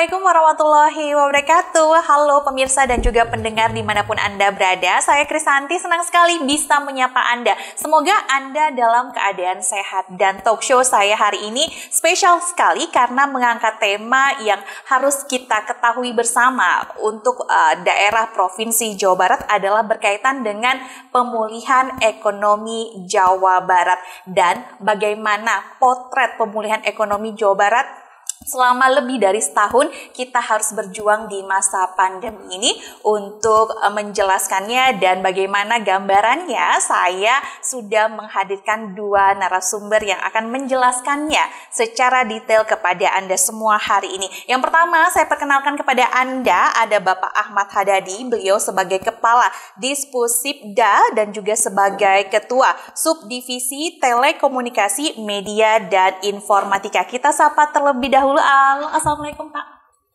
Assalamualaikum warahmatullahi wabarakatuh. Halo pemirsa dan juga pendengar dimanapun Anda berada. Saya Krisanti, senang sekali bisa menyapa Anda. Semoga Anda dalam keadaan sehat. Dan talk show saya hari ini spesial sekali karena mengangkat tema yang harus kita ketahui bersama untuk daerah Provinsi Jawa Barat adalah berkaitan dengan pemulihan ekonomi Jawa Barat. Dan bagaimana potret pemulihan ekonomi Jawa Barat selama lebih dari setahun kita harus berjuang di masa pandemi ini. Untuk menjelaskannya dan bagaimana gambarannya, saya sudah menghadirkan dua narasumber yang akan menjelaskannya secara detail kepada Anda semua hari ini. Yang pertama, saya perkenalkan kepada Anda ada Bapak Ahmad Hadadi. Beliau sebagai Kepala Dispusipda dan juga sebagai Ketua Subdivisi Telekomunikasi, Media, dan Informatika. Kita sapa terlebih dahulu. Assalamualaikum Pak.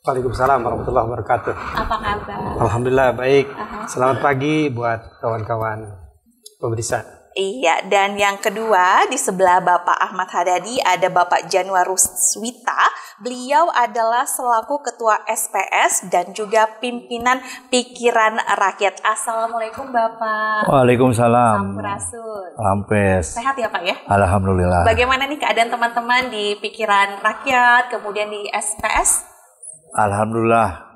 Waalaikumsalam warahmatullahi wabarakatuh. Apa kabar? Alhamdulillah baik. Selamat pagi buat kawan-kawan pemirsa. Iya, dan yang kedua di sebelah Bapak Ahmad Hadadi ada Bapak Januar Ruswita. Beliau adalah selaku Ketua SPS dan juga Pimpinan Pikiran Rakyat. Assalamualaikum Bapak. Waalaikumsalam. Sampurasun. Rampes. Sehat ya Pak ya? Alhamdulillah. Bagaimana nih keadaan teman-teman di Pikiran Rakyat, kemudian di SPS? Alhamdulillah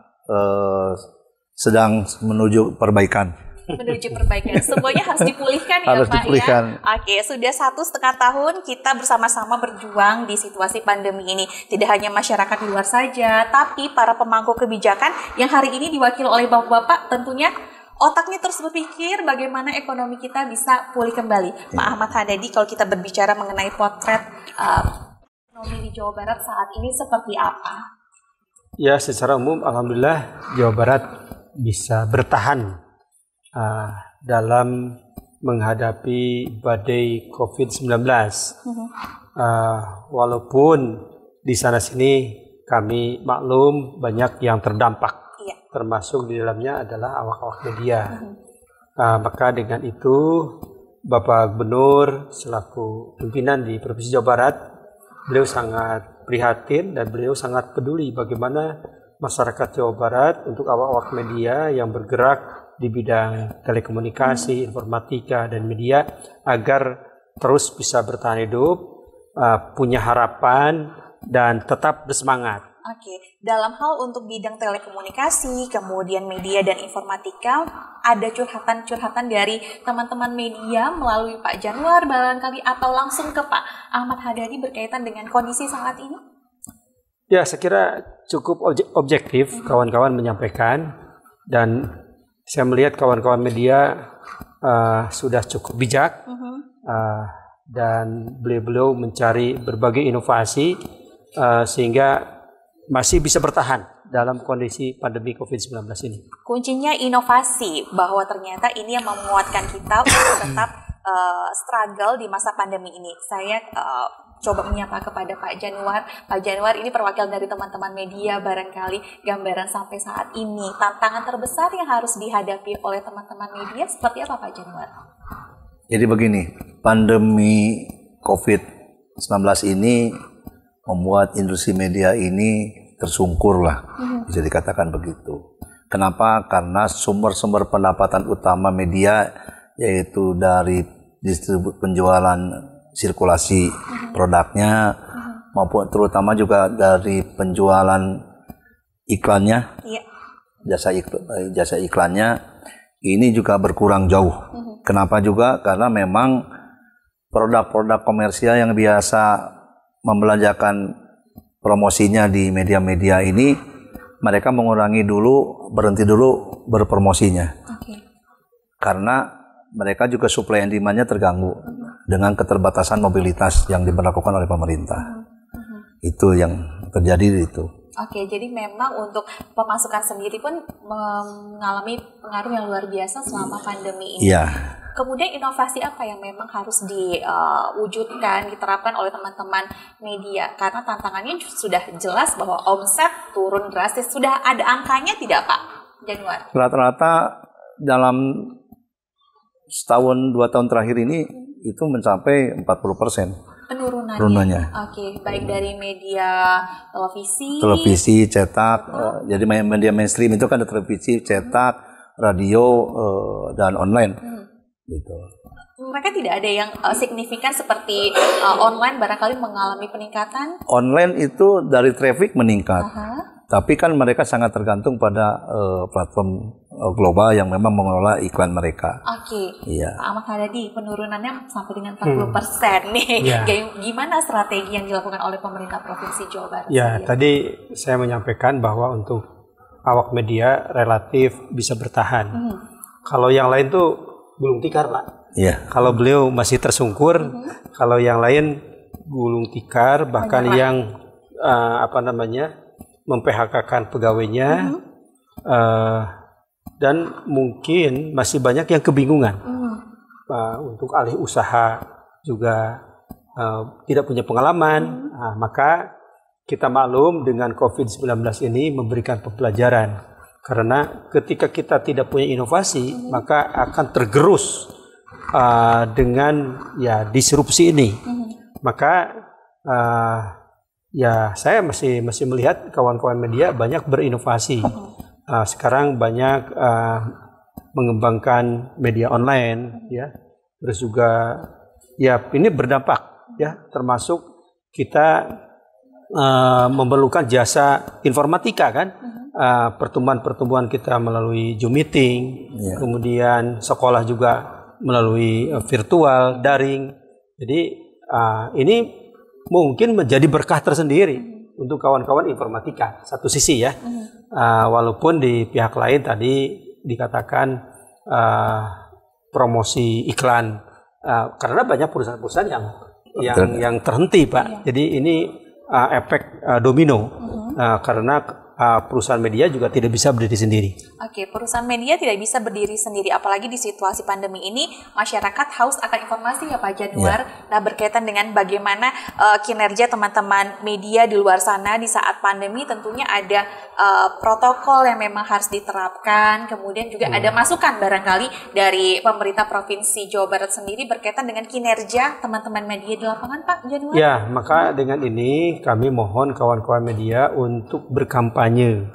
sedang menuju perbaikan. Menuju perbaikan. Semuanya harus dipulihkan ya harus Pak dipulihkan. ya. Oke, sudah 1,5 tahun kita bersama-sama berjuang di situasi pandemi ini. Tidak hanya masyarakat di luar saja, tapi para pemangku kebijakan yang hari ini diwakili oleh Bapak-Bapak tentunya otaknya terus berpikir bagaimana ekonomi kita bisa pulih kembali. Pak Ahmad Hadadi, kalau kita berbicara mengenai potret ekonomi di Jawa Barat saat ini seperti apa? Ya, secara umum Alhamdulillah Jawa Barat bisa bertahan dalam menghadapi badai COVID-19. Walaupun di sana sini kami maklum banyak yang terdampak, termasuk di dalamnya adalah awak-awak media. Maka dengan itu Bapak Gubernur selaku pimpinan di Provinsi Jawa Barat, beliau sangat prihatin dan beliau sangat peduli bagaimana masyarakat Jawa Barat untuk awak-awak media yang bergerak di bidang telekomunikasi, informatika, dan media agar terus bisa bertahan hidup, punya harapan, dan tetap bersemangat. Oke, dalam hal untuk bidang telekomunikasi, kemudian media dan informatika, ada curhatan-curhatan dari teman-teman media melalui Pak Januar barangkali atau langsung ke Pak Ahmad Hadadi berkaitan dengan kondisi saat ini? Ya, saya kira cukup objektif kawan-kawan menyampaikan, dan saya melihat kawan-kawan media sudah cukup bijak dan beliau mencari berbagai inovasi sehingga masih bisa bertahan dalam kondisi pandemi COVID-19 ini. Kuncinya inovasi, bahwa ternyata ini yang menguatkan kita untuk tetap struggle di masa pandemi ini. Saya coba menyapa kepada Pak Januar. Pak Januar, ini perwakilan dari teman-teman media, barangkali gambaran sampai saat ini tantangan terbesar yang harus dihadapi oleh teman-teman media seperti apa Pak Januar? Jadi begini, pandemi COVID-19 ini membuat industri media ini tersungkur lah, bisa dikatakan begitu. Kenapa? Karena sumber-sumber pendapatan utama media yaitu dari penjualan sirkulasi produknya maupun terutama juga dari penjualan iklannya, jasa iklannya ini juga berkurang jauh. Kenapa juga? Karena memang produk-produk komersial yang biasa membelanjakan promosinya di media-media ini mereka berhenti dulu berpromosinya. Karena mereka juga supply and demand-nya terganggu dengan keterbatasan mobilitas yang diberlakukan oleh pemerintah. Itu yang terjadi itu. Oke, jadi memang untuk pemasukan sendiri pun mengalami pengaruh yang luar biasa selama pandemi ini. Iya. Kemudian inovasi apa yang memang harus diwujudkan, diterapkan oleh teman-teman media? Karena tantangannya sudah jelas bahwa omset turun drastis. Sudah ada angkanya tidak Pak Januar? Rata-rata dalam setahun 2 tahun terakhir ini itu mencapai 40%. penurunannya. Oke, baik dari media televisi, cetak. Jadi media mainstream itu kan ada televisi, cetak, radio, dan online. Gitu. Mereka tidak ada yang signifikan seperti online barangkali mengalami peningkatan? Online itu dari traffic meningkat. Tapi kan mereka sangat tergantung pada platform global yang memang mengelola iklan mereka. Oke. Iya. Pak Ahmad Haddadi, penurunannya sampai dengan 40% nih. Ya. Gimana strategi yang dilakukan oleh pemerintah Provinsi Jawa Barat? Ya, tadi saya menyampaikan bahwa untuk awak media relatif bisa bertahan. Kalau yang lain tuh gulung tikar, Pak. Iya. Kalau beliau masih tersungkur, kalau yang lain gulung tikar, bahkan yang mem-PHK-kan pegawainya, dan mungkin masih banyak yang kebingungan untuk alih usaha juga tidak punya pengalaman. Maka kita maklum dengan COVID-19 ini memberikan pembelajaran, karena ketika kita tidak punya inovasi maka akan tergerus dengan disrupsi ini. Maka saya masih melihat kawan-kawan media banyak berinovasi. Sekarang banyak mengembangkan media online, ya. Terus juga ini berdampak, ya, termasuk kita memerlukan jasa informatika kan. Pertemuan-pertemuan kita melalui Zoom meeting, kemudian sekolah juga melalui virtual, daring. Jadi ini mungkin menjadi berkah tersendiri untuk kawan-kawan informatika, satu sisi ya. Walaupun di pihak lain tadi dikatakan promosi iklan, karena banyak perusahaan-perusahaan yang terhenti, Pak. Jadi ini efek domino, karena perusahaan media juga tidak bisa berdiri sendiri. Oke, perusahaan media tidak bisa berdiri sendiri, apalagi di situasi pandemi ini, masyarakat haus akan informasi ya Pak Januar. Nah, berkaitan dengan bagaimana kinerja teman-teman media di luar sana di saat pandemi, tentunya ada protokol yang memang harus diterapkan, kemudian juga ada masukan barangkali dari pemerintah Provinsi Jawa Barat sendiri berkaitan dengan kinerja teman-teman media di lapangan, Pak Januar. Ya, maka dengan ini kami mohon kawan-kawan media untuk berkampanye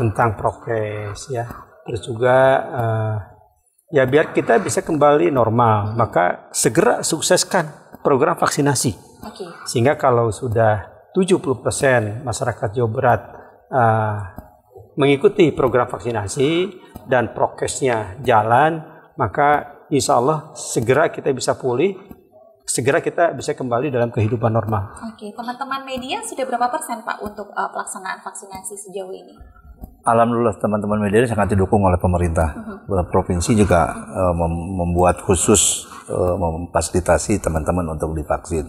tentang prokes, ya. Terus juga biar kita bisa kembali normal, maka segera sukseskan program vaksinasi. Sehingga kalau sudah 70% masyarakat Jawa Barat mengikuti program vaksinasi dan prokesnya jalan, maka insya Allah segera kita bisa pulih, segera kita bisa kembali dalam kehidupan normal. Oke, teman-teman media sudah berapa persen Pak untuk pelaksanaan vaksinasi sejauh ini? Alhamdulillah teman-teman media sangat didukung oleh pemerintah. Provinsi juga membuat khusus memfasilitasi teman-teman untuk divaksin.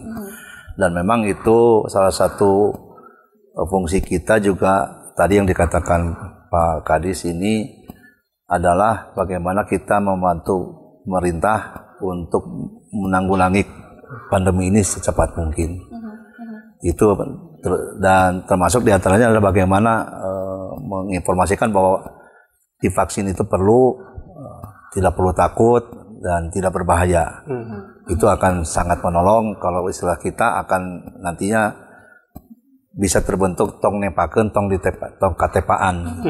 Dan memang itu salah satu fungsi kita juga tadi yang dikatakan Pak Kadis ini adalah bagaimana kita membantu pemerintah untuk menanggulangi pandemi ini secepat mungkin. Itu dan termasuk diantaranya adalah bagaimana menginformasikan bahwa divaksin itu tidak perlu takut dan tidak berbahaya. Itu akan sangat menolong kalau istilah kita akan nantinya bisa terbentuk tong nepakeun tong katepaan.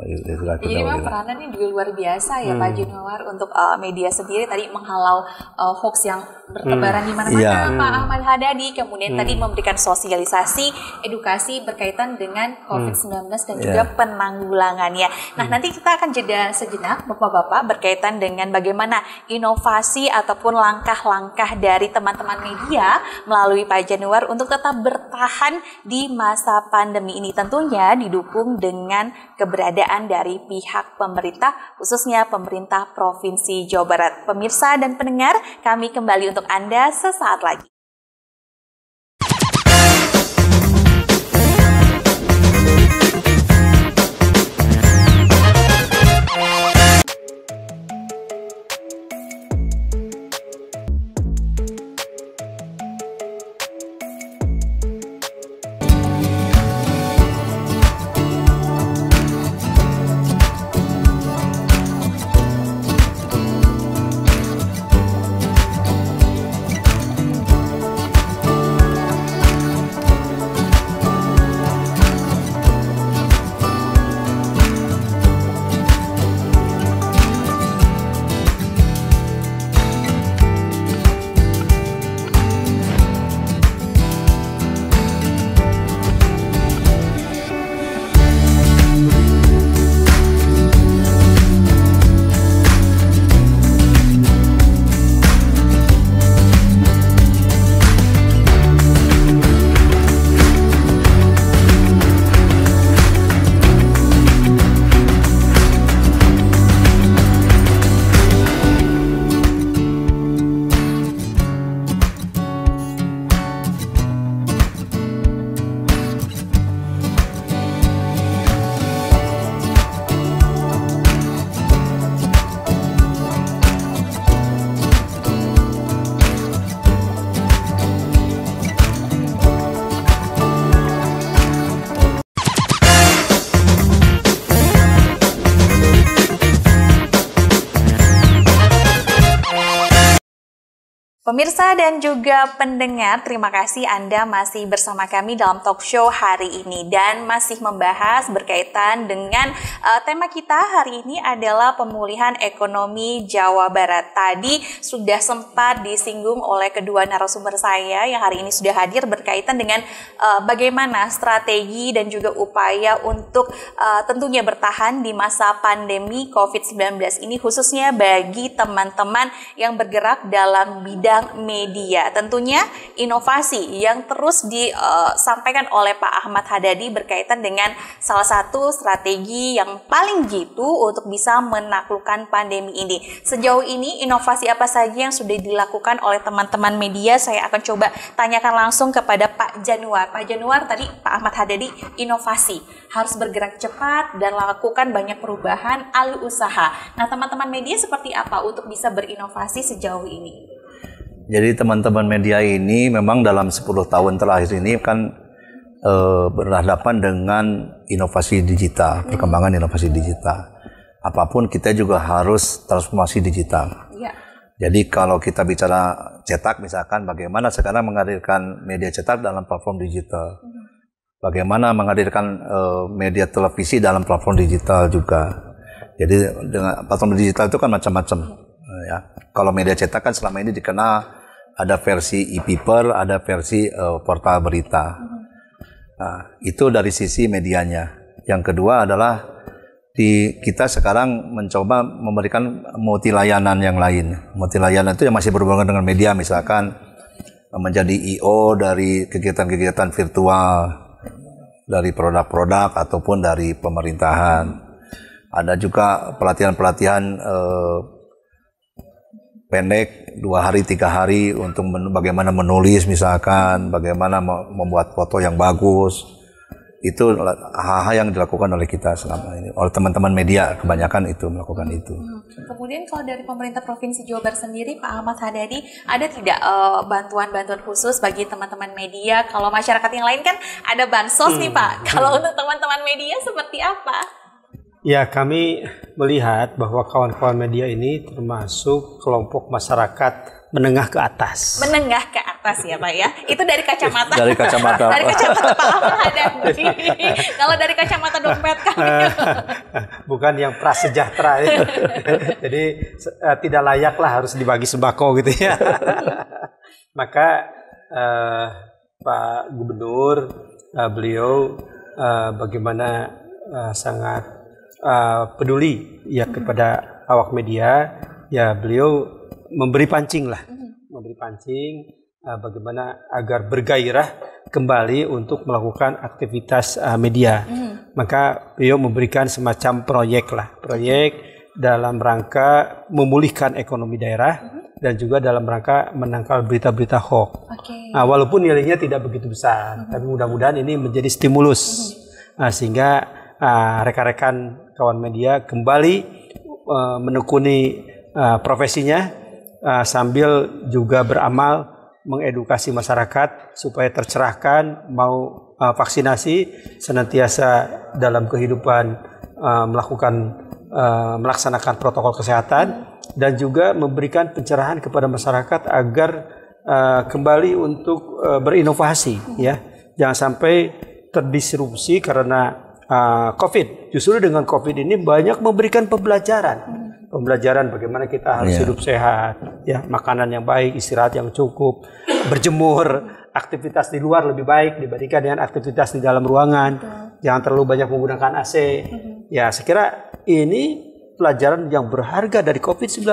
Jadi memang peranannya juga luar biasa ya Pak Januar untuk media sendiri tadi menghalau hoax yang bertebaran di mana-mana. Pak Ahmad Haddadi kemudian tadi memberikan sosialisasi, edukasi berkaitan dengan COVID-19 dan juga penanggulangannya. Nah, nanti kita akan jeda sejenak Bapak-bapak berkaitan dengan bagaimana inovasi ataupun langkah-langkah dari teman-teman media melalui Pak Januar untuk tetap bertahan di masa pandemi ini, tentunya didukung dengan keberadaan dari pihak pemerintah, khususnya pemerintah Provinsi Jawa Barat. Pemirsa dan pendengar, kami kembali untuk Anda sesaat lagi. Pemirsa dan juga pendengar, terima kasih Anda masih bersama kami dalam talk show hari ini dan masih membahas berkaitan dengan tema kita hari ini adalah pemulihan ekonomi Jawa Barat. Tadi sudah sempat disinggung oleh kedua narasumber saya yang hari ini sudah hadir berkaitan dengan bagaimana strategi dan juga upaya untuk tentunya bertahan di masa pandemi COVID-19 ini, khususnya bagi teman-teman yang bergerak dalam bidang media. Tentunya inovasi yang terus disampaikan oleh Pak Ahmad Hadadi berkaitan dengan salah satu strategi yang paling jitu untuk bisa menaklukkan pandemi ini. Sejauh ini inovasi apa saja yang sudah dilakukan oleh teman-teman media? Saya akan coba tanyakan langsung kepada Pak Januar. Pak Januar, tadi Pak Ahmad Hadadi inovasi, harus bergerak cepat dan lakukan banyak perubahan alih usaha. Nah, teman-teman media seperti apa untuk bisa berinovasi sejauh ini? Jadi teman-teman media ini memang dalam 10 tahun terakhir ini kan berhadapan dengan inovasi digital, perkembangan inovasi digital. Apapun kita juga harus transformasi digital. Ya. Jadi kalau kita bicara cetak misalkan, bagaimana sekarang menghadirkan media cetak dalam platform digital. Bagaimana menghadirkan media televisi dalam platform digital juga. Jadi dengan platform digital itu kan macam-macam. Ya. Kalau media cetak kan selama ini dikenal ada versi e-paper, ada versi portal berita. Nah, itu dari sisi medianya. Yang kedua adalah kita sekarang mencoba memberikan multi layanan yang lain. Multi layanan itu yang masih berhubungan dengan media, misalkan menjadi I/O dari kegiatan-kegiatan virtual, dari produk-produk ataupun dari pemerintahan. Ada juga pelatihan-pelatihan pendek 2 hari 3 hari untuk bagaimana menulis misalkan, bagaimana membuat foto yang bagus. Itu hal-hal yang dilakukan oleh kita selama ini, oleh teman-teman media kebanyakan itu melakukan itu. Kemudian kalau dari pemerintah Provinsi Jawa Barat sendiri, Pak Ahmad Hadadi, ada tidak bantuan-bantuan khusus bagi teman-teman media? Kalau masyarakat yang lain kan ada bansos nih Pak. Kalau untuk teman-teman media seperti apa? Ya, kami melihat bahwa kawan-kawan media ini termasuk kelompok masyarakat menengah ke atas. Menengah ke atas ya Pak ya? Itu dari kacamata. Dari kacamata. Dari kacamata Pak Ahmad Hadadi. Kalau dari kacamata dompet kami. Bukan yang prasejahtera ya. Jadi tidak layaklah harus dibagi sembako gitu ya. Maka Pak Gubernur, beliau bagaimana sangat peduli ya kepada awak media, ya beliau memberi pancing bagaimana agar bergairah kembali untuk melakukan aktivitas media. Maka beliau memberikan semacam proyek dalam rangka memulihkan ekonomi daerah dan juga dalam rangka menangkal berita-berita hoax. Nah, walaupun nilainya tidak begitu besar, tapi mudah-mudahan ini menjadi stimulus sehingga rekan-rekan kawan media kembali menekuni profesinya sambil juga beramal mengedukasi masyarakat supaya tercerahkan, mau vaksinasi, senantiasa dalam kehidupan melaksanakan protokol kesehatan dan juga memberikan pencerahan kepada masyarakat agar kembali untuk berinovasi ya. Jangan sampai terdisrupsi karena COVID. Justru dengan COVID ini banyak memberikan pembelajaran bagaimana kita harus hidup sehat, ya, makanan yang baik, istirahat yang cukup, berjemur, aktivitas di luar lebih baik dibandingkan dengan aktivitas di dalam ruangan. Jangan terlalu banyak menggunakan AC. Ya, saya kira ini pelajaran yang berharga dari COVID-19.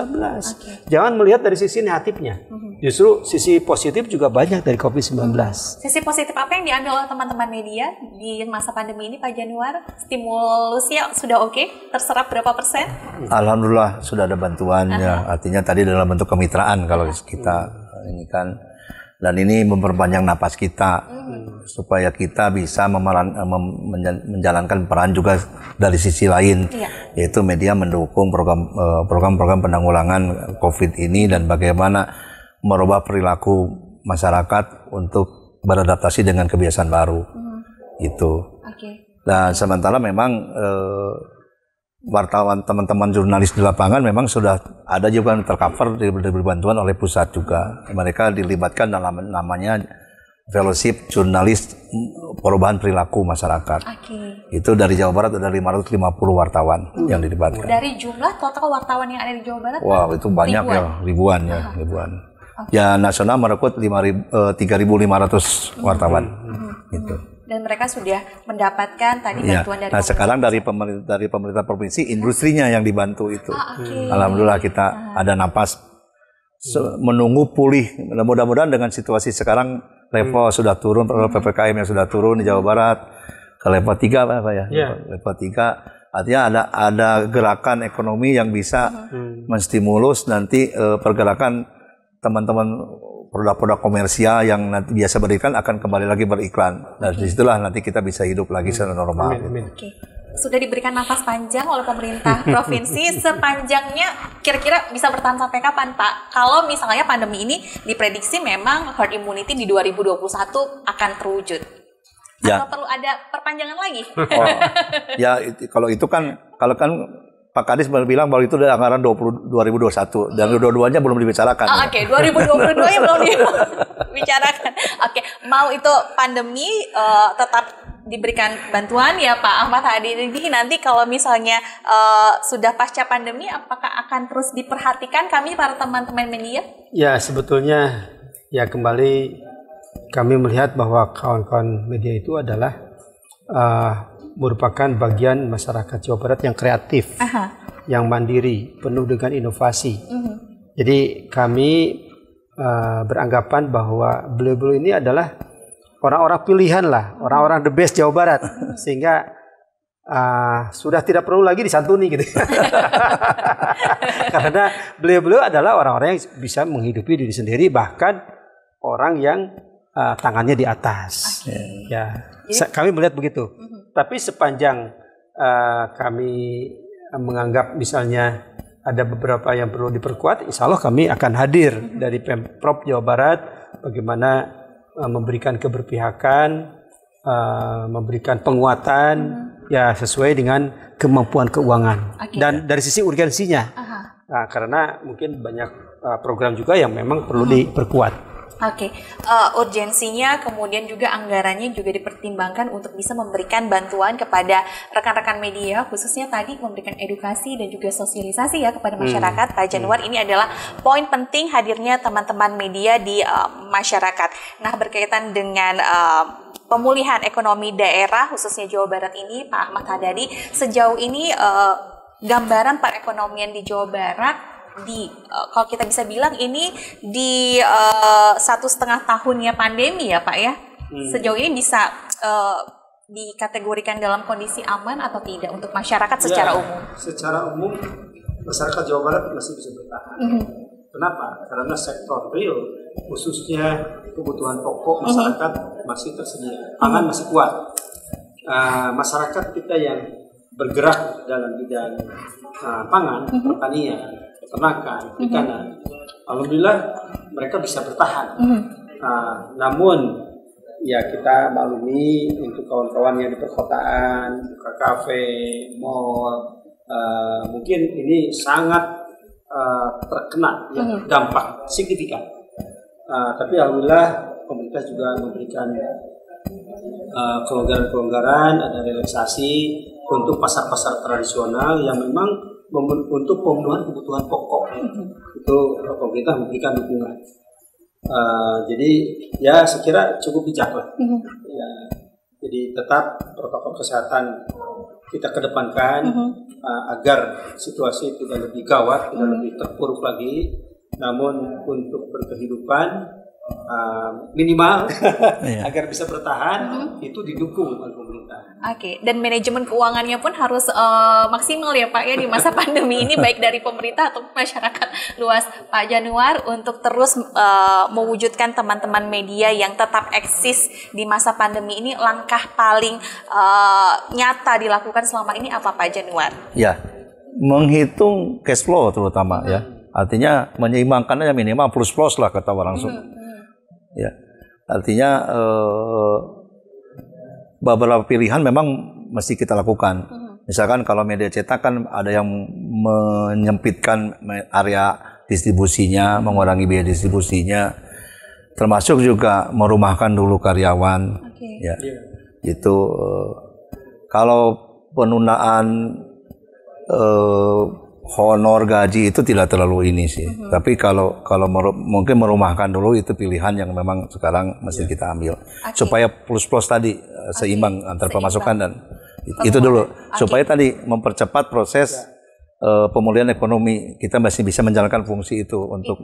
Jangan melihat dari sisi negatifnya. Justru sisi positif juga banyak dari COVID-19. Sisi positif apa yang diambil oleh teman-teman media di masa pandemi ini Pak Januar? Stimulusnya sudah oke? Terserap berapa persen? Alhamdulillah sudah ada bantuannya. Artinya tadi dalam bentuk kemitraan kalau kita ini kan. Dan ini memperpanjang napas kita supaya kita bisa menjalankan peran juga dari sisi lain, yaitu media mendukung program-program penanggulangan COVID ini dan bagaimana merubah perilaku masyarakat untuk beradaptasi dengan kebiasaan baru. Itu. Dan sementara memang wartawan, teman-teman jurnalis di lapangan memang sudah ada juga yang tercover, diberi bantuan oleh pusat juga. Mereka dilibatkan dalam namanya fellowship jurnalis perubahan perilaku masyarakat. Itu dari Jawa Barat ada 550 wartawan yang dilibatkan. Dari jumlah total wartawan yang ada di Jawa Barat? Wow, itu banyak ribuan. Ribuan. Ya, nasional merekrut 3.500 wartawan. Gitu. Dan mereka sudah mendapatkan tadi bantuan dari sekarang dari pemerintah provinsi, industrinya yang dibantu itu. Alhamdulillah kita ada napas menunggu pulih. Mudah-mudahan dengan situasi sekarang level sudah turun, PPKM yang sudah turun di Jawa Barat ke level 3 Pak ya. Level 3 artinya ada gerakan ekonomi yang bisa menstimulus nanti pergerakan teman-teman produk-produk komersial yang nanti biasa berikan akan kembali lagi beriklan. Dan disitulah nanti kita bisa hidup lagi secara normal. Oke. Sudah diberikan nafas panjang oleh pemerintah provinsi, sepanjangnya kira-kira bisa bertahan sampai kapan Pak? Kalau misalnya pandemi ini diprediksi memang herd immunity di 2021 akan terwujud. Atau perlu ada perpanjangan lagi? Kalau Pak Kadis bilang bahwa itu dari anggaran 2021 dan dua-duanya belum dibicarakan. 2022 yang belum dibicarakan. Mau itu pandemi tetap diberikan bantuan ya Pak Ahmad Hadi. Jadi nanti kalau misalnya sudah pasca pandemi, apakah akan terus diperhatikan kami para teman-teman media? Ya, sebetulnya ya kembali kami melihat bahwa kawan-kawan media itu adalah merupakan bagian masyarakat Jawa Barat yang kreatif, yang mandiri, penuh dengan inovasi. Jadi kami beranggapan bahwa beliau-beliau ini adalah orang-orang pilihan lah, orang-orang the best Jawa Barat, sehingga sudah tidak perlu lagi disantuni gitu. Karena beliau-beliau adalah orang-orang yang bisa menghidupi diri sendiri, bahkan orang yang tangannya di atas. Kami melihat begitu. Tapi sepanjang kami menganggap misalnya ada beberapa yang perlu diperkuat, insya Allah kami akan hadir dari Pemprov Jawa Barat bagaimana memberikan keberpihakan, memberikan penguatan ya sesuai dengan kemampuan keuangan dan dari sisi urgensinya. Karena mungkin banyak program juga yang memang perlu diperkuat. Urgensinya kemudian juga anggarannya juga dipertimbangkan untuk bisa memberikan bantuan kepada rekan-rekan media, khususnya tadi memberikan edukasi dan juga sosialisasi ya kepada masyarakat. Pak Januar, ini adalah poin penting hadirnya teman-teman media di masyarakat. Nah, berkaitan dengan pemulihan ekonomi daerah khususnya Jawa Barat ini, Pak Ahmad Hadadi, sejauh ini gambaran perekonomian di Jawa Barat kalau kita bisa bilang ini di 1,5 tahunnya pandemi ya Pak ya, sejauh ini bisa dikategorikan dalam kondisi aman atau tidak untuk masyarakat secara umum? Secara umum masyarakat Jawa Barat masih bisa bertahan. Kenapa? Karena sektor real khususnya kebutuhan pokok masyarakat masih tersedia, pangan masih kuat. Masyarakat kita yang bergerak dalam bidang pangan, pertanian, peternakan, perikanan, alhamdulillah mereka bisa bertahan. Namun ya kita maklumi untuk kawan-kawan yang di perkotaan, buka kafe, mall, mungkin ini sangat terkena dampak signifikan. Tapi alhamdulillah pemerintah juga memberikan kelonggaran-kelonggaran, ada relaksasi untuk pasar-pasar tradisional yang memang untuk pemenuhan kebutuhan pokok. Itu pemerintah memberikan dukungan. Jadi ya saya kira cukup bijak lah. Ya, jadi tetap protokol kesehatan kita kedepankan agar situasi tidak lebih gawat, tidak lebih terpuruk lagi. Namun untuk berkehidupan minimal agar bisa bertahan itu didukung oleh pemerintah. Dan manajemen keuangannya pun harus maksimal ya Pak ya di masa pandemi ini, baik dari pemerintah atau masyarakat luas. Pak Januar, untuk terus mewujudkan teman-teman media yang tetap eksis di masa pandemi ini, langkah paling nyata dilakukan selama ini apa Pak Januar? Ya, menghitung cash flow terutama ya. Artinya menyeimbangkannya minimal plus-plus lah kata orang langsung. Ya, artinya beberapa pilihan memang mesti kita lakukan. Misalkan kalau media cetak kan ada yang menyempitkan area distribusinya, mengurangi biaya distribusinya, termasuk juga merumahkan dulu karyawan. Ya, itu kalau penundaan honor gaji itu tidak terlalu ini sih. Tapi kalau mungkin merumahkan dulu itu pilihan yang memang sekarang mesti kita ambil supaya plus tadi seimbang antara pemasukan dan itu dulu supaya tadi mempercepat proses pemulihan ekonomi. Kita masih bisa menjalankan fungsi itu untuk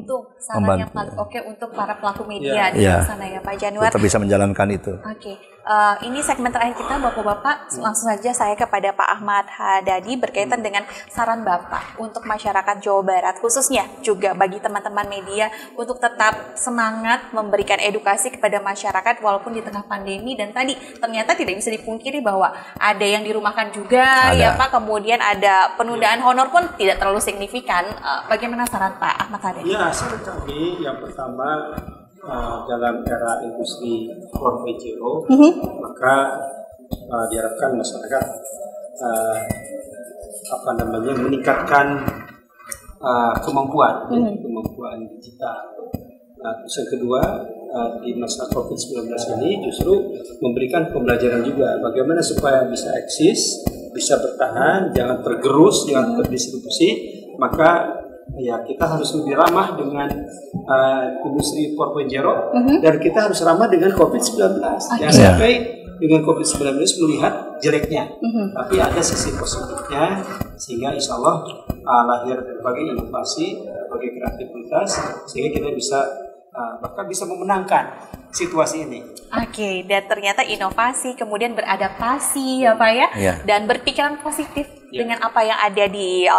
membantu. Yang paling oke untuk para pelaku media di sana ya Pak Januar. Tetap bisa menjalankan itu. Ini segmen terakhir kita Bapak-Bapak, langsung saja saya kepada Pak Ahmad Hadadi berkaitan dengan saran Bapak untuk masyarakat Jawa Barat, khususnya juga bagi teman-teman media untuk tetap semangat memberikan edukasi kepada masyarakat walaupun di tengah pandemi, dan tadi ternyata tidak bisa dipungkiri bahwa ada yang dirumahkan juga ya Pak, kemudian ada penundaan honor pun tidak terlalu signifikan. Bagaimana saran Pak Ahmad Hadadi? Ya, saran kami yang pertama, dalam era industri 4.0, maka diharapkan masyarakat meningkatkan kemampuan digital. Terus yang kedua, di masa COVID-19 ini justru memberikan pembelajaran juga bagaimana supaya bisa eksis, bisa bertahan, jangan tergerus, jangan terdistribusi. Maka ya kita harus lebih ramah dengan industri 4.0 dan kita harus ramah dengan COVID-19. Jangan sampai dengan COVID-19 melihat jeleknya, tapi ada sisi positifnya, sehingga insya Allah lahir berbagai inovasi, berbagai kreativitas, sehingga kita bisa bahkan bisa memenangkan situasi ini. Dan ternyata inovasi, kemudian beradaptasi ya Pak ya, dan berpikiran positif dengan apa yang ada di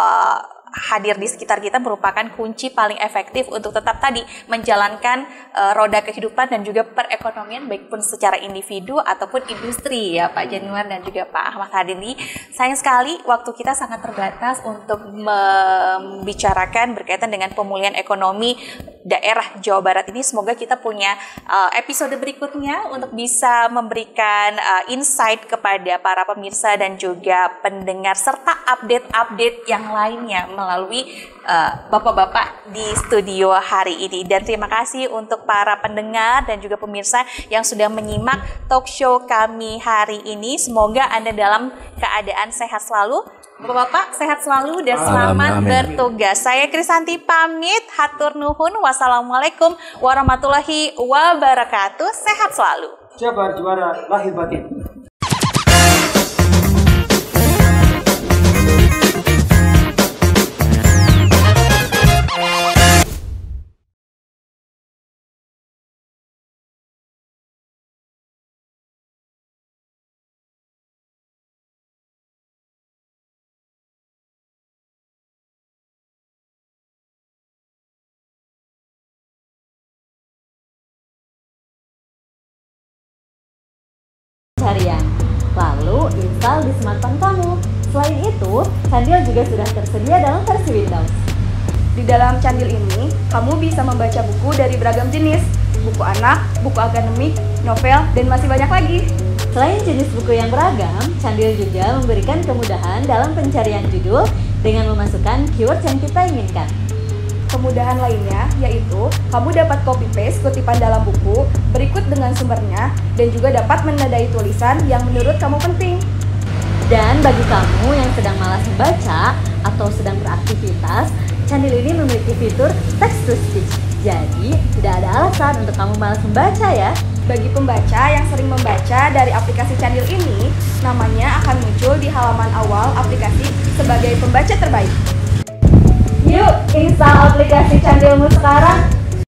hadir di sekitar kita merupakan kunci paling efektif untuk tetap tadi menjalankan roda kehidupan dan juga perekonomian baik pun secara individu ataupun industri ya Pak Januar dan juga Pak Ahmad Hadadi. Sayang sekali waktu kita sangat terbatas untuk membicarakan berkaitan dengan pemulihan ekonomi daerah Jawa Barat ini. Semoga kita punya episode berikutnya untuk bisa memberikan insight kepada para pemirsa dan juga pendengar serta update-update yang lainnya melalui bapak-bapak di studio hari ini. Dan terima kasih untuk para pendengar dan juga pemirsa yang sudah menyimak talk show kami hari ini. Semoga Anda dalam keadaan sehat selalu. Bapak-bapak sehat selalu dan selamat bertugas. Saya Krisanti pamit, hatur nuhun, wassalamualaikum warahmatullahi wabarakatuh. Sehat selalu. Jabar juara lahir batin. Pencarian, lalu install di smartphone kamu. Selain itu, Candil juga sudah tersedia dalam versi Windows. Di dalam Candil ini, kamu bisa membaca buku dari beragam jenis, buku anak, buku akademik, novel, dan masih banyak lagi. Selain jenis buku yang beragam, Candil juga memberikan kemudahan dalam pencarian judul dengan memasukkan keyword yang kita inginkan. Kemudahan lainnya yaitu kamu dapat copy-paste kutipan dalam buku berikut dengan sumbernya dan juga dapat menandai tulisan yang menurut kamu penting. Dan bagi kamu yang sedang malas membaca atau sedang beraktivitas, Candil ini memiliki fitur text to speech. Jadi, tidak ada alasan untuk kamu malas membaca ya. Bagi pembaca yang sering membaca dari aplikasi Candil ini, namanya akan muncul di halaman awal aplikasi sebagai pembaca terbaik. Yuk, install aplikasi Candilmu sekarang